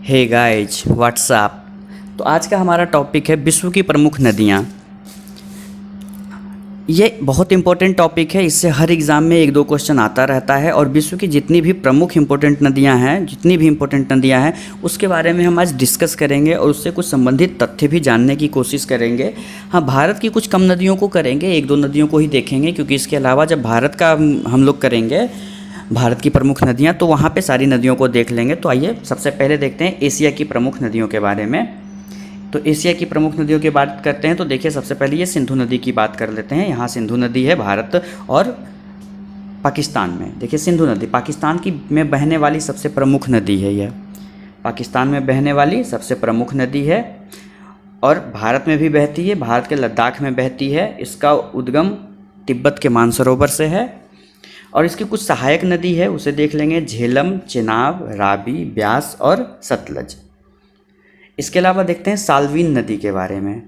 Hey guys what's up. तो आज का हमारा टॉपिक है विश्व की प्रमुख नदियाँ। ये बहुत इंपॉर्टेंट टॉपिक है, इससे हर एग्ज़ाम में एक दो क्वेश्चन आता रहता है। और विश्व की जितनी भी प्रमुख इंपॉर्टेंट नदियाँ हैं, जितनी भी इंपॉर्टेंट नदियाँ हैं, उसके बारे में हम आज डिस्कस करेंगे और उससे कुछ संबंधित तथ्य भी जानने की कोशिश करेंगे। हाँ, भारत की कुछ कम नदियों को करेंगे, एक दो नदियों को ही देखेंगे, क्योंकि इसके अलावा जब भारत का हम लोग करेंगे भारत की प्रमुख नदियाँ, तो वहाँ पे सारी नदियों को देख लेंगे। तो आइए सबसे पहले देखते हैं एशिया की प्रमुख नदियों के बारे में। तो एशिया की प्रमुख नदियों की बात करते हैं तो देखिए, सबसे पहले ये सिंधु नदी की बात कर लेते हैं। यहाँ सिंधु नदी है भारत और पाकिस्तान में। देखिए सिंधु नदी पाकिस्तान की में बहने वाली सबसे प्रमुख नदी है। यह पाकिस्तान में बहने वाली सबसे प्रमुख नदी है और भारत में भी बहती है, भारत के लद्दाख में बहती है। इसका उद्गम तिब्बत के मानसरोवर से है। और इसकी कुछ सहायक नदी है, उसे देख लेंगे, झेलम, चेनाब, रावी, ब्यास और सतलज। इसके अलावा देखते हैं साल्वीन नदी के बारे में।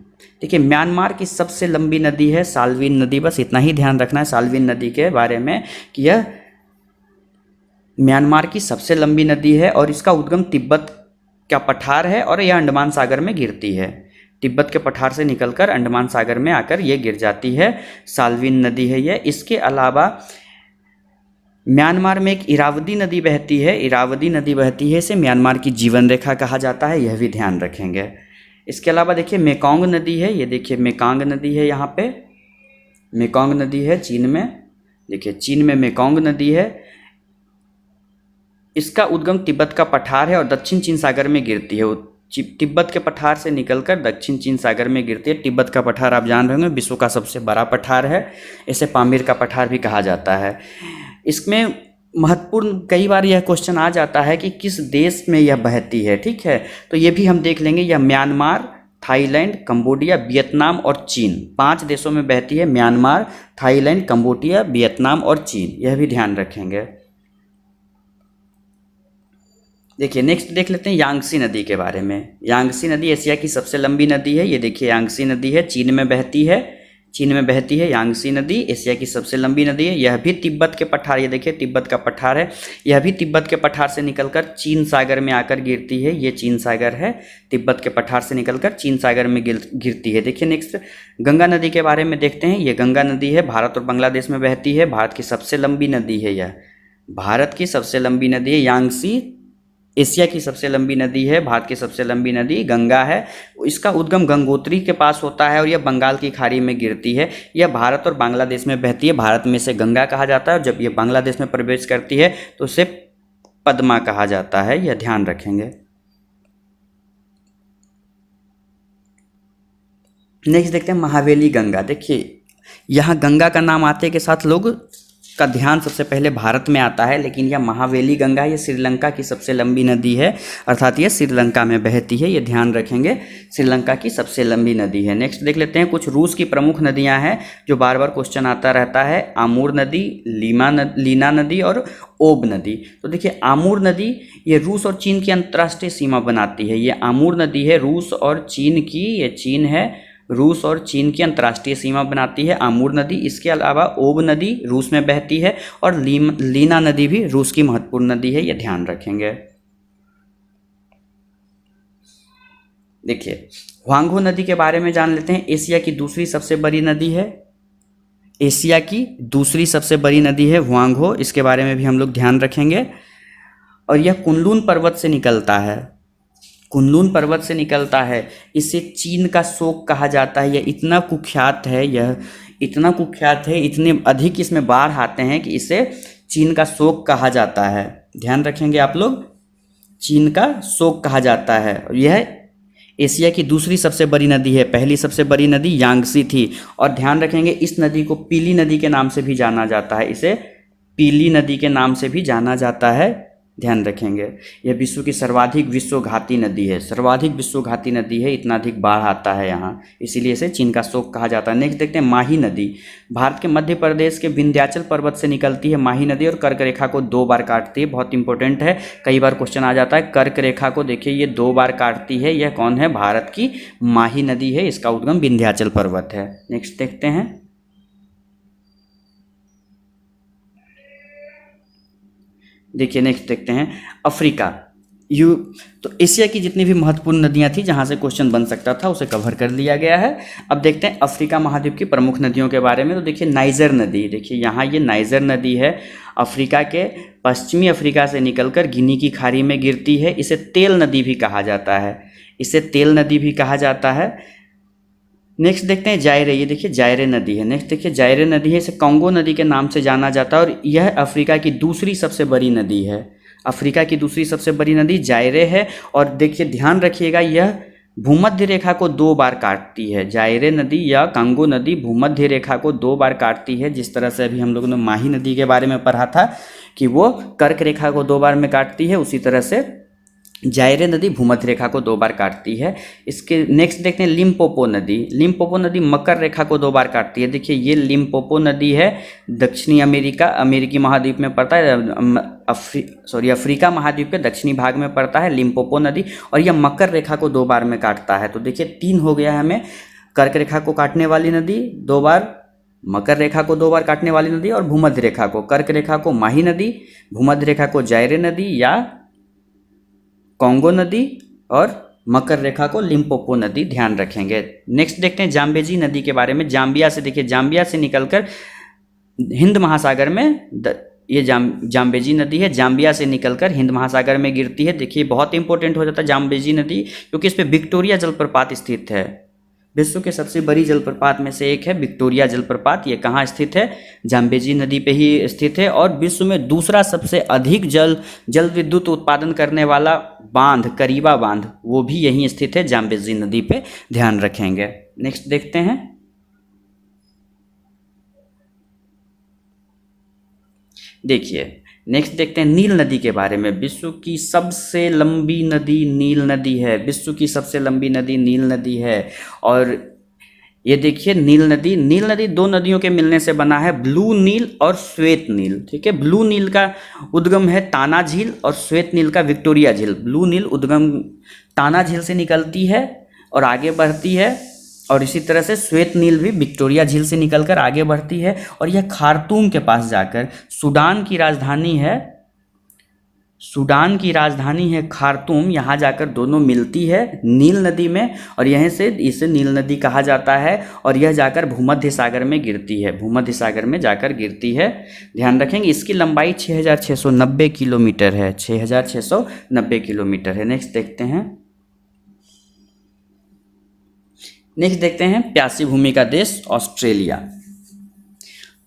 देखिए म्यांमार की सबसे लंबी नदी है साल्वीन नदी। बस इतना ही ध्यान रखना है साल्वीन नदी के बारे में कि यह म्यांमार की सबसे लंबी नदी है और इसका उद्गम तिब्बत का पठार है और यह अंडमान सागर में गिरती है। तिब्बत के पठार से निकलकर अंडमान सागर में आकर यह गिर जाती है। साल्वीन नदी है यह। इसके अलावा म्यांमार में एक इरावदी नदी बहती है, इरावदी नदी बहती है, इसे म्यांमार की जीवन रेखा कहा जाता है, यह भी ध्यान रखेंगे। इसके अलावा देखिए मेकोंग नदी है, ये देखिए मेकोंग नदी है, यहाँ पे मेकोंग नदी है चीन में। देखिए चीन में मेकोंग नदी है। इसका उद्गम तिब्बत का पठार है और दक्षिण चीन सागर में गिरती है। तिब्बत के पठार से निकलकर दक्षिण चीन सागर में गिरती है। तिब्बत का पठार आप जान रहे होंगे विश्व का सबसे बड़ा पठार है, इसे पामीर का पठार भी कहा जाता है। इसमें महत्वपूर्ण कई बार यह क्वेश्चन आ जाता है कि किस देश में यह बहती है, ठीक है, तो ये भी हम देख लेंगे। यह म्यांमार, थाईलैंड, कंबोडिया, वियतनाम और चीन, 5 देशों में बहती है। म्यांमार, थाईलैंड, कंबोडिया, वियतनाम और चीन, यह भी ध्यान रखेंगे। देखिए नेक्स्ट देख लेते हैं यांगसी नदी के बारे में। यांगसी नदी एशिया की सबसे लंबी नदी है। ये देखिए यांगसी नदी है, चीन में बहती है, चीन में बहती है यांगसी नदी, एशिया की सबसे लंबी नदी है। यह भी तिब्बत के पठार, ये देखिए तिब्बत का पठार है, यह भी तिब्बत के पठार से निकलकर चीन सागर में आकर गिरती है। ये चीन सागर है, तिब्बत के पठार से निकलकर चीन सागर में गिरती है। देखिए नेक्स्ट गंगा नदी के बारे में देखते हैं। ये गंगा नदी है, भारत और बांग्लादेश में बहती है, भारत की सबसे लंबी नदी है। यह भारत की सबसे लंबी नदी है। यांगसी एशिया की सबसे लंबी नदी है, भारत की सबसे लंबी नदी गंगा है। इसका उद्गम गंगोत्री के पास होता है और यह बंगाल की खाड़ी में गिरती है। यह भारत और बांग्लादेश में बहती है। भारत में इसे गंगा कहा जाता है और जब यह बांग्लादेश में प्रवेश करती है तो उसे पद्मा कहा जाता है, यह ध्यान रखेंगे। नेक्स्ट देखते हैं महावेली गंगा। देखिए यहाँ गंगा का नाम आते के साथ लोग का ध्यान सबसे पहले भारत में आता है, लेकिन यह महावेली गंगा, यह श्रीलंका की सबसे लंबी नदी है, अर्थात यह श्रीलंका में बहती है, ये ध्यान रखेंगे। श्रीलंका की सबसे लंबी नदी है। नेक्स्ट देख लेते हैं कुछ रूस की प्रमुख नदियां हैं जो बार बार क्वेश्चन आता रहता है। आमूर नदी, लीना नदी और ओब नदी। तो देखिए आमूर नदी ये रूस और चीन की अंतर्राष्ट्रीय सीमा बनाती है। ये आमूर नदी है रूस और चीन की, ये चीन है, रूस और चीन की अंतर्राष्ट्रीय सीमा बनाती है आमूर नदी। इसके अलावा ओब नदी रूस में बहती है और लीना नदी भी रूस की महत्वपूर्ण नदी है, यह ध्यान रखेंगे। देखिए हुआंगहो नदी के बारे में जान लेते हैं। एशिया की दूसरी सबसे बड़ी नदी है, एशिया की दूसरी सबसे बड़ी नदी है हुआंगहो, इसके बारे में भी हम लोग ध्यान रखेंगे। और यह कुनलुन पर्वत से निकलता है, कुनलुन पर्वत से निकलता है। इसे चीन का शोक कहा जाता है। यह इतना कुख्यात है, यह इतना कुख्यात है, इतने अधिक इसमें बाढ़ आते हैं कि इसे चीन का शोक कहा जाता है, ध्यान रखेंगे आप लोग, चीन का शोक कहा जाता है। यह एशिया की दूसरी सबसे बड़ी नदी है, पहली सबसे बड़ी नदी यांगसी थी। और ध्यान रखेंगे इस नदी को पीली नदी के नाम से भी जाना जाता है, इसे पीली नदी के नाम से भी जाना जाता है, ध्यान रखेंगे। यह विश्व की सर्वाधिक विश्वघाती नदी है, सर्वाधिक विश्वघाती नदी है, इतना अधिक बाढ़ आता है यहाँ, इसीलिए इसे चीन का शोक कहा जाता है। नेक्स्ट देखते हैं माही नदी। भारत के मध्य प्रदेश के विंध्याचल पर्वत से निकलती है माही नदी और कर्क रेखा को 2 बार काटती है, बहुत इंपॉर्टेंट है, कई बार क्वेश्चन आ जाता है। कर्क रेखा को देखिए ये 2 बार काटती है, यह कौन है, भारत की माही नदी है, इसका उद्गम विंध्याचल पर्वत है। नेक्स्ट देखते हैं देखिए नेक्स्ट देखते हैं अफ्रीका। यू तो एशिया की जितनी भी महत्वपूर्ण नदियां थी जहां से क्वेश्चन बन सकता था उसे कवर कर लिया गया है। अब देखते हैं अफ्रीका महाद्वीप की प्रमुख नदियों के बारे में। तो देखिए नाइजर नदी, देखिए यहाँ ये नाइजर नदी है, अफ्रीका के पश्चिमी अफ्रीका से निकलकर गिनी की खाड़ी में गिरती है। इसे तेल नदी भी कहा जाता है, इसे तेल नदी भी कहा जाता है। नेक्स्ट देखते हैं जायरे, ये देखिए जायरे नदी है। नेक्स्ट देखिए जायरे नदी है, इसे कांगो नदी के नाम से जाना जाता है और यह अफ्रीका की दूसरी सबसे बड़ी नदी है। अफ्रीका की दूसरी सबसे बड़ी नदी जायरे है। और देखिए ध्यान रखिएगा यह भूमध्य रेखा को 2 बार काटती है। जायरे नदी या कांगो नदी भूमध्य रेखा को 2 बार काटती है। जिस तरह से अभी हम लोगों ने माही नदी के बारे में पढ़ा था कि वो कर्क रेखा को 2 बार में काटती है, उसी तरह से जायरे नदी भूमध्य रेखा को 2 बार काटती है। इसके नेक्स्ट देखते हैं लिम्पोपो नदी। लिम्पोपो नदी मकर रेखा को 2 बार काटती है। देखिए ये लिम्पोपो नदी है, दक्षिणी अमेरिकी महाद्वीप में पड़ता है, अफ्रीका महाद्वीप के दक्षिणी भाग में पड़ता है लिम्पोपो नदी, और यह मकर रेखा को 2 बार में काटता है। तो देखिए 3 हो गया है हमें, कर्क रेखा को काटने वाली नदी 2 बार, मकर रेखा को 2 बार काटने वाली नदी, और भूमध्य रेखा को, कर्क रेखा को माही नदी, भूमध्य रेखा को जायरे नदी या कांगो नदी, और मकर रेखा को लिम्पोपो नदी, ध्यान रखेंगे। नेक्स्ट देखते हैं जाम्बेजी नदी के बारे में। जाम्बिया से, देखिए जाम्बिया से निकलकर हिंद महासागर में ये जाम्बेजी नदी है, जाम्बिया से निकलकर हिंद महासागर में गिरती है। देखिए बहुत इंपॉर्टेंट हो जाता है जाम्बेजी नदी, क्योंकि इस पर विक्टोरिया जलप्रपात स्थित है। विश्व के सबसे बड़ी जलप्रपात में से एक है विक्टोरिया जलप्रपात। ये कहाँ स्थित है? जाम्बेजी नदी पे ही स्थित है। और विश्व में दूसरा सबसे अधिक जल विद्युत उत्पादन करने वाला बांध, करीबा बांध, वो भी यहीं स्थित है, जाम्बेजी नदी पे, ध्यान रखेंगे। नेक्स्ट देखते हैं, देखिए नेक्स्ट देखते हैं नील नदी के बारे में। विश्व की सबसे लंबी नदी नील नदी है, विश्व की सबसे लंबी नदी नील नदी है। और ये देखिए नील नदी 2 नदियों के मिलने से बना है, ब्लू नील और श्वेत नील। ठीक है, ब्लू नील का उद्गम है ताना झील और श्वेत नील का विक्टोरिया झील। ब्लू नील उद्गम ताना झील से निकलती है और आगे बढ़ती है, और इसी तरह से श्वेत नील भी विक्टोरिया झील से निकलकर आगे बढ़ती है, और यह खार्तूम के पास जाकर, सूडान की राजधानी है खार्तूम, यहाँ जाकर दोनों मिलती है नील नदी में, और यहीं से इसे नील नदी कहा जाता है। और यह जाकर भूमध्य सागर में गिरती है, भूमध्य सागर में जाकर गिरती है, ध्यान रखेंगे। इसकी लंबाई 6690 किलोमीटर है, 6690 किलोमीटर है। नेक्स्ट देखते हैं प्यासी भूमि का देश ऑस्ट्रेलिया।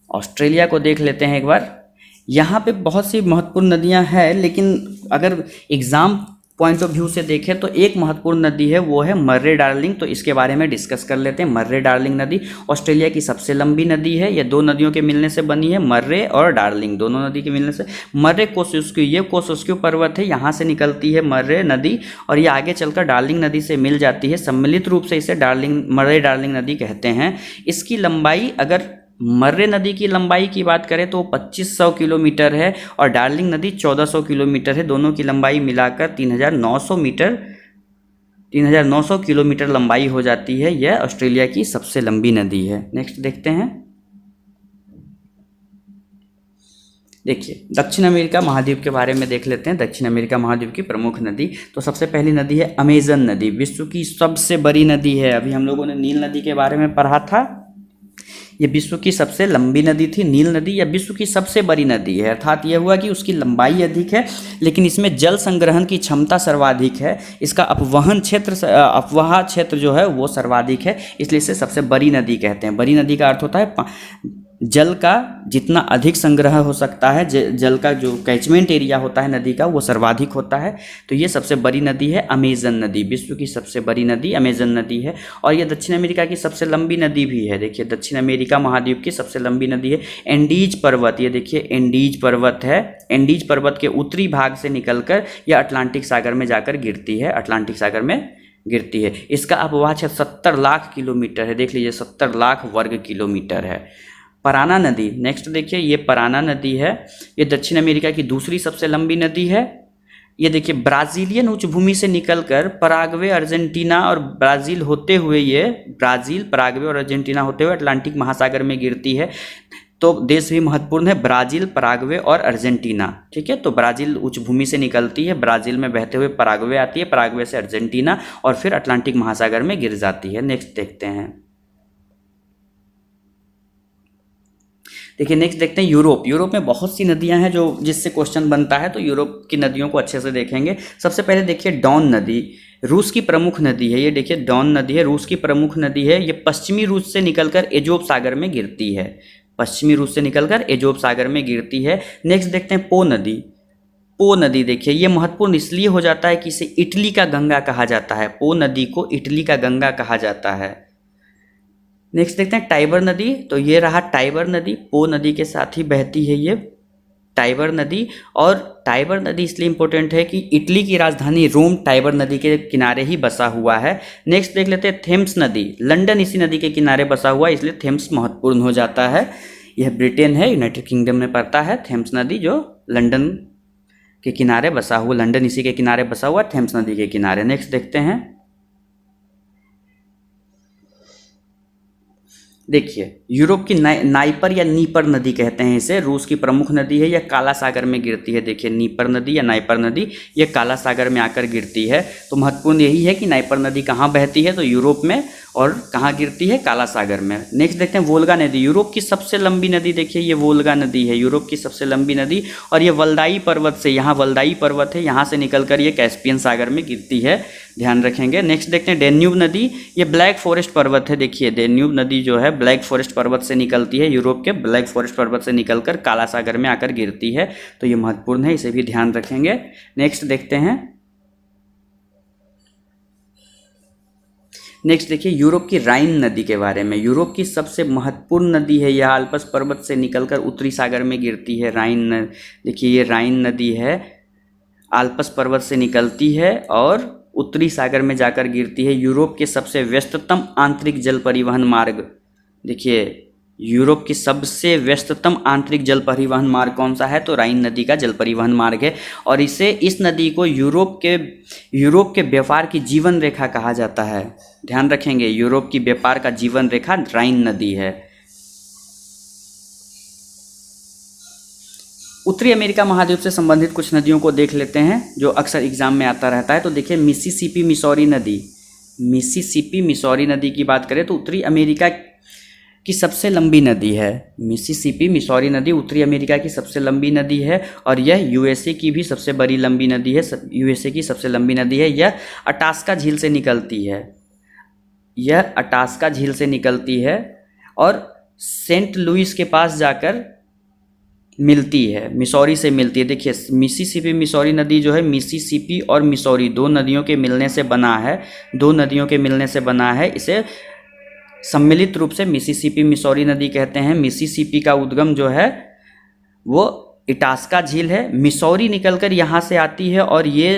ऑस्ट्रेलिया को देख लेते हैं एक बार। यहाँ पे बहुत सी महत्वपूर्ण नदियाँ हैं, लेकिन अगर एग्ज़ाम पॉइंट ऑफ व्यू से देखें तो एक महत्वपूर्ण नदी है, वो है मर्रे डार्लिंग। तो इसके बारे में डिस्कस कर लेते हैं। मर्रे डार्लिंग नदी ऑस्ट्रेलिया की सबसे लंबी नदी है। ये 2 नदियों के मिलने से बनी है, मर्रे और डार्लिंग, दोनों नदी के मिलने से। मर्रे कोसिस्क्यू, ये कोसिस्क्यू पर्वत है, यहाँ से निकलती है मर्रे नदी, और ये आगे चलकर डार्लिंग नदी से मिल जाती है। सम्मिलित रूप से इसे मर्रे डार्लिंग नदी कहते हैं। इसकी लंबाई, अगर मर्रे नदी की लंबाई की बात करें तो 2500 किलोमीटर है, और डार्लिंग नदी 1400 किलोमीटर है। दोनों की लंबाई मिलाकर 3900 किलोमीटर लंबाई हो जाती है। यह ऑस्ट्रेलिया की सबसे लंबी नदी है। नेक्स्ट देखते हैं, देखिए दक्षिण अमेरिका महाद्वीप के बारे में देख लेते हैं। दक्षिण अमेरिका महाद्वीप की प्रमुख नदी, तो सबसे पहली नदी है अमेजन नदी, विश्व की सबसे बड़ी नदी है। अभी हम लोगों ने नील नदी के बारे में पढ़ा था, ये विश्व की सबसे लंबी नदी थी नील नदी, या विश्व की सबसे बड़ी नदी है। अर्थात यह हुआ कि उसकी लंबाई अधिक है, लेकिन इसमें जल संग्रहण की क्षमता सर्वाधिक है। इसका अपवाह क्षेत्र जो है वो सर्वाधिक है, इसलिए इसे सबसे बड़ी नदी कहते हैं। बड़ी नदी का अर्थ होता है जल का जितना अधिक संग्रह हो सकता है, जल का जो कैचमेंट एरिया होता है नदी का, वो सर्वाधिक होता है। तो ये सबसे बड़ी नदी है अमेजन नदी, विश्व की सबसे बड़ी नदी अमेजन नदी है। और ये दक्षिण अमेरिका की सबसे लंबी नदी भी है। देखिए दक्षिण अमेरिका महाद्वीप की सबसे लंबी नदी है एंडीज पर्वत। ये देखिए एंडीज पर्वत है, एंडीज पर्वत के उत्तरी भाग से निकलकर यह अटलांटिक सागर में जाकर गिरती है, अटलांटिक सागर में गिरती है। इसका अपवाह 70 लाख किलोमीटर है, देख लीजिए 70 लाख वर्ग किलोमीटर है। पराना नदी, नेक्स्ट देखिए, ये पराना नदी है, ये दक्षिण अमेरिका की दूसरी सबसे लंबी नदी है। ये देखिए ब्राज़ीलियन उच्च भूमि से निकलकर पराग्वे, अर्जेंटीना और ब्राज़ील होते हुए, ये ब्राज़ील, पराग्वे और अर्जेंटीना होते हुए अटलांटिक महासागर में गिरती है। तो देश भी महत्वपूर्ण है, ब्राज़ील, पराग्वे और अर्जेंटीना। ठीक है, तो ब्राज़ील उच्च भूमि से निकलती है, ब्राज़ील में बहते हुए पराग्वे आती है, पराग्वे से अर्जेंटीना और फिर अटलांटिक महासागर में गिर जाती है। नेक्स्ट देखते हैं, देखिए नेक्स्ट देखते हैं यूरोप। यूरोप में बहुत सी नदियां हैं जो जिससे क्वेश्चन बनता है, तो यूरोप की नदियों को अच्छे से देखेंगे। सबसे पहले देखिए डॉन नदी, रूस की प्रमुख नदी है। ये देखिए डॉन नदी है, रूस की प्रमुख नदी है। ये पश्चिमी रूस से निकलकर एजोब सागर में गिरती है, पश्चिमी रूस से निकलकर एजोब सागर में गिरती है। नेक्स्ट देखते हैं पो नदी। पो नदी देखिए ये महत्वपूर्ण इसलिए हो जाता है कि इसे इटली का गंगा कहा जाता है, पो नदी को इटली का गंगा कहा जाता है। नेक्स्ट देखते हैं टाइबर नदी, तो ये रहा टाइबर नदी, पो नदी के साथ ही बहती है ये टाइबर नदी। और टाइबर नदी इसलिए इम्पोर्टेंट है कि इटली की राजधानी रोम टाइबर नदी के किनारे ही बसा हुआ है। नेक्स्ट देख लेते हैं थेम्स नदी, लंदन इसी नदी के किनारे बसा हुआ है, इसलिए थेम्स महत्वपूर्ण हो जाता है। यह ब्रिटेन है, यूनाइटेड किंगडम में पड़ता है थेम्स नदी, जो लंदन के किनारे बसा हुआ, लंदन इसी के किनारे बसा हुआ थेम्स नदी के किनारे। नेक्स्ट देखते हैं, देखिए यूरोप की नाइपर या नीपर नदी कहते हैं इसे, रूस की प्रमुख नदी है, यह काला सागर में गिरती है। देखिए नीपर नदी या नाइपर नदी यह काला सागर में आकर गिरती है। तो महत्वपूर्ण यही है कि नाइपर नदी कहाँ बहती है, तो यूरोप में, और कहाँ गिरती है, काला सागर में। नेक्स्ट देखते हैं वोल्गा नदी, यूरोप की सबसे लंबी नदी। देखिए ये वोल्गा नदी है, यूरोप की सबसे लंबी नदी, और ये वल्दाई पर्वत से, यहाँ वल्दाई पर्वत है, यहाँ से निकलकर ये कैस्पियन सागर में गिरती है, ध्यान रखेंगे। नेक्स्ट देखते हैं डेन्यूब नदी, ये ब्लैक फॉरेस्ट पर्वत है। देखिए डेन्यूब नदी जो है ब्लैक फॉरेस्ट पर्वत से निकलती है, यूरोप के ब्लैक फॉरेस्ट पर्वत से निकलकर काला सागर में आकर गिरती है, तो ये महत्वपूर्ण है, इसे भी ध्यान रखेंगे। नेक्स्ट देखते हैं, नेक्स्ट देखिए यूरोप की राइन नदी के बारे में। यूरोप की सबसे महत्वपूर्ण नदी है, यह आल्प्स पर्वत से निकलकर उत्तरी सागर में गिरती है, राइन। देखिए ये राइन नदी है, आल्प्स पर्वत से निकलती है और उत्तरी सागर में जाकर गिरती है। यूरोप के सबसे व्यस्ततम आंतरिक जल परिवहन मार्ग, देखिए यूरोप की सबसे व्यस्ततम आंतरिक जल परिवहन मार्ग कौन सा है, तो राइन नदी का जल परिवहन मार्ग है। और इस नदी को यूरोप के व्यापार की जीवन रेखा कहा जाता है, ध्यान रखेंगे, यूरोप की व्यापार का जीवन रेखा राइन नदी है। उत्तरी अमेरिका महाद्वीप से संबंधित कुछ नदियों को देख लेते हैं जो अक्सर एग्जाम में आता रहता है। तो देखिए मिसिसिपी मिसौरी नदी, मिसिसिपी मिसौरी नदी की बात करें तो उत्तरी अमेरिका की सबसे लंबी नदी है। मिसिसिपी मिसौरी नदी उत्तरी अमेरिका की सबसे लंबी नदी है, और यह यूएसए की भी सबसे बड़ी लंबी नदी है, यूएसए की सबसे लंबी नदी है। यह अटास्का झील से निकलती है, यह अटास्का झील से निकलती है और सेंट लुइस के पास जाकर मिलती है, मिसौरी से मिलती है। देखिए मिसिसिपी मिसौरी नदी जो है, मिसिसिपी और मिसौरी दो नदियों के मिलने से बना है, दो नदियों के मिलने से बना है, इसे सम्मिलित रूप से मिसिसिपी मिसौरी नदी कहते हैं। मिसिसिपी का उद्गम जो है वो इटास्का झील है, मिसौरी निकलकर यहाँ से आती है और ये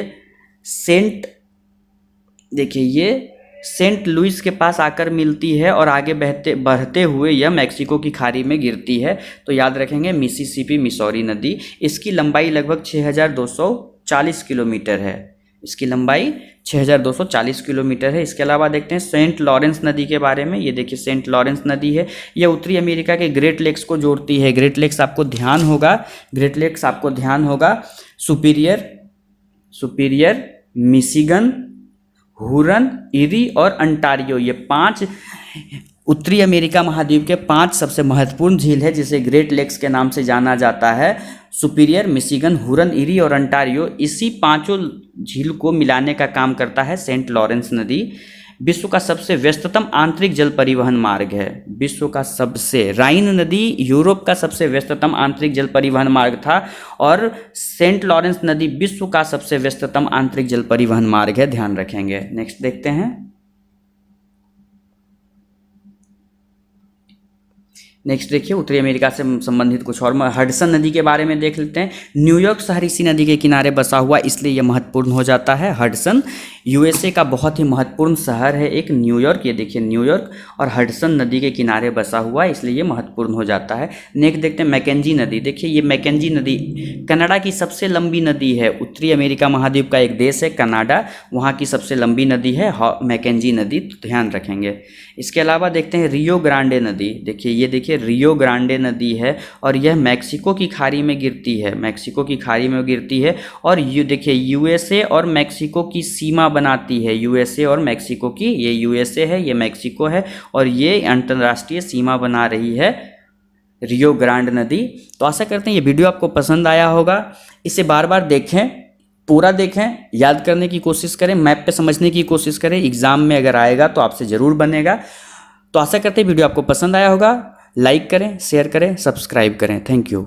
देखिए ये सेंट लुइस के पास आकर मिलती है और आगे बढ़ते हुए यह मैक्सिको की खाड़ी में गिरती है। तो याद रखेंगे मिसिसिपी मिसौरी नदी, इसकी लंबाई लगभग 6240 किलोमीटर है, इसकी लंबाई 6240 किलोमीटर है। इसके अलावा देखते हैं सेंट लॉरेंस नदी के बारे में। ये देखिए सेंट लॉरेंस नदी है, यह उत्तरी अमेरिका के ग्रेट लेक्स को जोड़ती है। ग्रेट लेक्स आपको ध्यान होगा, ग्रेट लेक्स आपको ध्यान होगा, सुपीरियर, मिशिगन, हुरन, इरी और अंटारियो, ये 5 उत्तरी अमेरिका महाद्वीप के 5 सबसे महत्वपूर्ण झील है जिसे ग्रेट लेक्स के नाम से जाना जाता है। सुपीरियर, मिशिगन, हुरन, इरी और अंटारियो, इसी 5 झील को मिलाने का काम करता है सेंट लॉरेंस नदी। विश्व का सबसे व्यस्ततम आंतरिक जल परिवहन मार्ग है, विश्व का सबसे, राइन नदी यूरोप का सबसे व्यस्ततम आंतरिक जल परिवहन मार्ग था और सेंट लॉरेंस नदी विश्व का सबसे व्यस्ततम आंतरिक जल परिवहन मार्ग है, ध्यान रखेंगे। नेक्स्ट देखते हैं, नेक्स्ट देखिए उत्तरी अमेरिका से संबंधित कुछ और, हडसन नदी के बारे में देख लेते हैं। न्यूयॉर्क शहर इसी नदी के किनारे बसा हुआ, इसलिए यह महत्वपूर्ण हो जाता है। हडसन यूएसए का बहुत ही महत्वपूर्ण शहर है एक न्यूयॉर्क। ये देखिए न्यूयॉर्क और हडसन नदी के किनारे बसा हुआ है, इसलिए ये महत्वपूर्ण हो जाता है। नेक्स्ट देखते हैं मैकेंजी नदी। देखिए ये मैकेंजी नदी कनाडा की सबसे लंबी नदी है। उत्तरी अमेरिका महाद्वीप का एक देश है कनाडा, वहाँ की सबसे लंबी नदी है मैकेंजी नदी, तो ध्यान रखेंगे। इसके अलावा देखते हैं रियो ग्रांडे नदी। देखिए ये देखिए रियो ग्रांडे नदी है और यह मैक्सिको की खाड़ी में गिरती है, मैक्सिको की खाड़ी में गिरती है। और ये देखिए यूएसए और मैक्सिको की सीमा बनाती है, यूएसए और मैक्सिको की, ये यूएसए है ये मैक्सिको है और ये अंतर्राष्ट्रीय सीमा बना रही है रियो ग्रांड नदी। तो आशा करते हैं ये वीडियो आपको पसंद आया होगा। इसे बार बार देखें, पूरा देखें, याद करने की कोशिश करें, मैप पे समझने की कोशिश करें, एग्जाम में अगर आएगा तो आपसे ज़रूर बनेगा। तो आशा करते हैं वीडियो आपको पसंद आया होगा। लाइक करें, शेयर करें, सब्सक्राइब करें। Thank you.